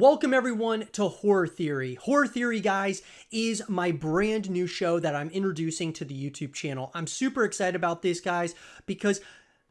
Welcome everyone to Horror Theory. Horror Theory, guys, is my brand new show that I'm introducing to the YouTube channel. I'm super excited about this, guys, because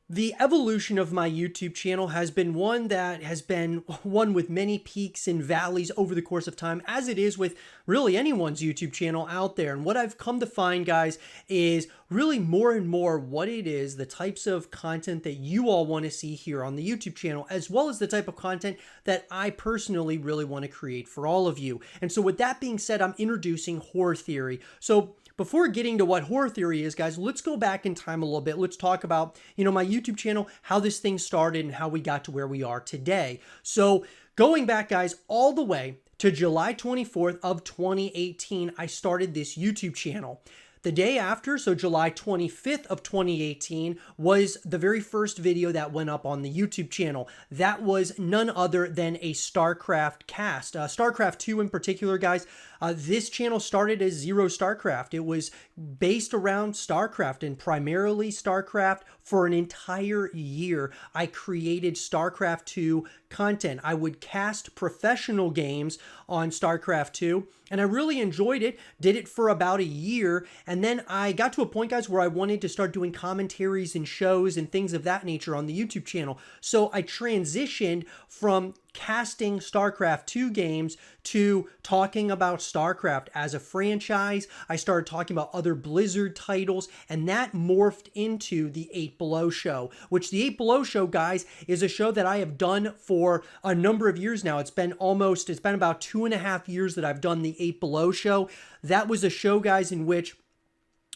the evolution of my YouTube channel has been one with many peaks and valleys over the course of time, as it is with really anyone's YouTube channel out there. And what I've come to find, guys, is really more and more what it is, the types of content that you all want to see here on the YouTube channel, as well as the type of content that I personally really want to create for all of you. And so with that being said, I'm introducing Horror Theory. So before getting to what Horror Theory is, guys, let's go back in time a little bit. Let's talk about, my YouTube channel, how this thing started and how we got to where we are today. So going back, guys, all the way to July 24th of 2018, I started this YouTube channel. The day after, so July 25th of 2018, was the very first video that went up on the YouTube channel. That was none other than a StarCraft cast. StarCraft 2 in particular, guys. This channel started as Zero StarCraft. It was based around StarCraft and primarily StarCraft. For an entire year, I created StarCraft 2 content. I would cast professional games on StarCraft 2, and I really enjoyed it. Did it for about a year, and then I got to a point, guys, where I wanted to start doing commentaries and shows and things of that nature on the YouTube channel. So I transitioned from casting StarCraft 2 games to talking about StarCraft as a franchise. I started talking about other Blizzard titles, and that morphed into the 8 Below Show, which the 8 Below Show, guys, is a show that I have done for a number of years now. It's been about 2.5 years that I've done the 8 Below Show. That was a show, guys, in which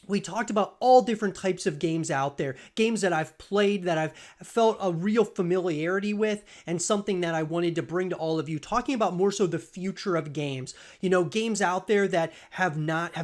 we talked about all different types of games out there, games that I've played, that I've felt a real familiarity with, and something that I wanted to bring to all of you, talking about more so the future of games. Games out there that have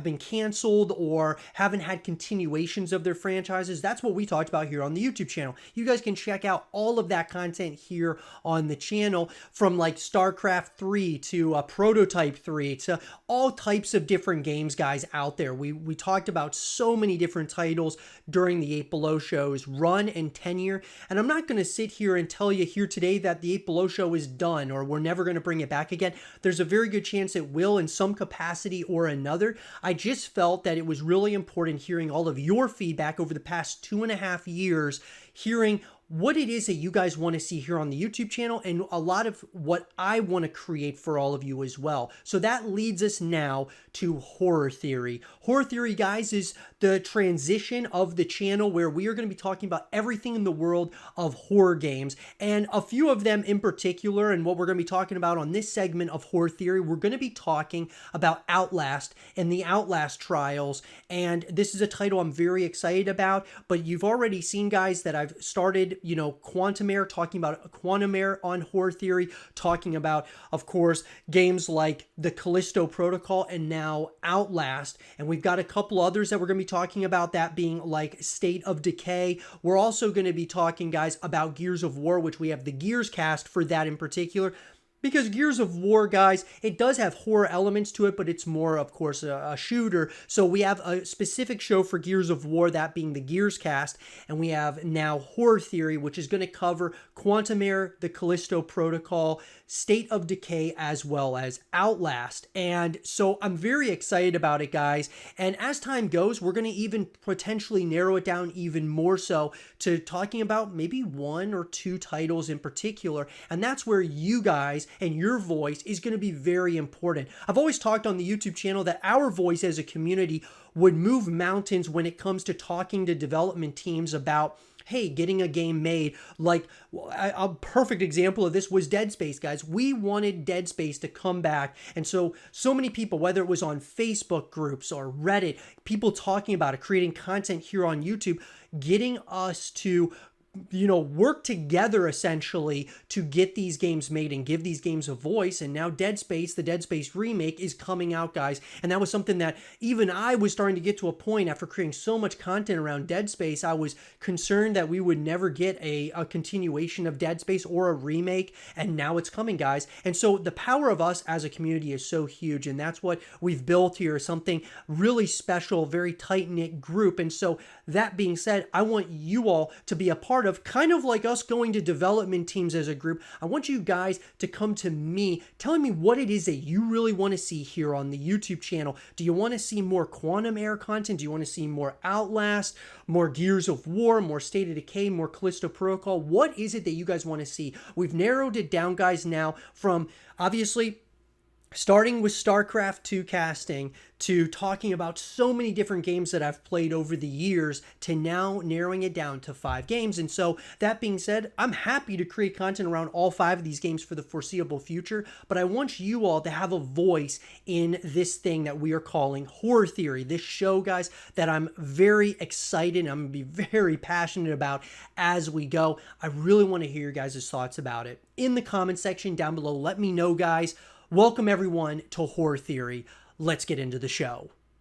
been canceled or haven't had continuations of their franchises. That's what we talked about here on the YouTube channel. You guys can check out all of that content here on the channel, from like StarCraft 3 to Prototype 3 to all types of different games, guys, out there. We talked about so many different titles during the 8 Below Show's run and tenure, and I'm not going to sit here and tell you here today that the 8 Below Show is done or we're never going to bring it back again. There's a very good chance it will in some capacity or another. I just felt that it was really important hearing all of your feedback over the past 2.5 years, hearing what it is that you guys want to see here on the YouTube channel, and a lot of what I want to create for all of you as well. So that leads us now to Horror Theory. Horror Theory, guys, is the transition of the channel where we are going to be talking about everything in the world of horror games, and a few of them in particular. And what we're going to be talking about on this segment of Horror Theory, we're going to be talking about Outlast and the Outlast trials. And this is a title I'm very excited about, but you've already seen, guys, that I've started Quantum talking about Quantum on Horror Theory, talking about, of course, games like the Callisto Protocol and now Outlast. And we've got a couple others that we're going to be talking about, that being like State of Decay. We're also going to be talking, guys, about Gears of War, which we have the Gears cast for that in particular. Because Gears of War, guys, it does have horror elements to it, but it's more, of course, a shooter. So we have a specific show for Gears of War, that being the Gears cast. And we have now Horror Theory, which is going to cover Quantum, the Callisto Protocol, State of Decay, as well as Outlast. And so I'm very excited about it, guys. And as time goes, we're going to even potentially narrow it down even more so to talking about maybe 1 or 2 titles in particular. And that's where you guys and your voice is going to be very important. I've always talked on the YouTube channel that our voice as a community would move mountains when it comes to talking to development teams about, hey, getting a game made. Like, a perfect example of this was Dead Space, guys. We wanted Dead Space to come back. And so many people, whether it was on Facebook groups or Reddit, people talking about it, creating content here on YouTube, getting us to work together essentially to get these games made and give these games a voice. And now Dead Space, the Dead Space remake, is coming out, guys. And that was something that even I was starting to get to a point after creating so much content around Dead Space. I was concerned that we would never get a continuation of Dead Space or a remake. And now it's coming, guys. And so the power of us as a community is so huge. And that's what we've built here, something really special, very tight-knit group. And so that being said, I want you all to be a part part of, kind of like us going to development teams as a group. I want you guys to come to me telling me what it is that you really want to see here on the YouTube channel. Do you want to see more Quantum Error content? Do you want to see more Outlast, more Gears of War, more State of Decay, more Callisto Protocol? What is it that you guys want to see? We've narrowed it down, guys, now from obviously starting with StarCraft 2 casting to talking about so many different games that I've played over the years to now narrowing it down to 5 games. And so that being said, I'm happy to create content around all 5 of these games for the foreseeable future, but I want you all to have a voice in this thing that we are calling Horror Theory. This show, guys, that I'm very excited, I'm going to be very passionate about as we go. I really want to hear your guys' thoughts about it. In the comment section down below, let me know, guys. Welcome everyone to Horror Theory. Let's get into the show.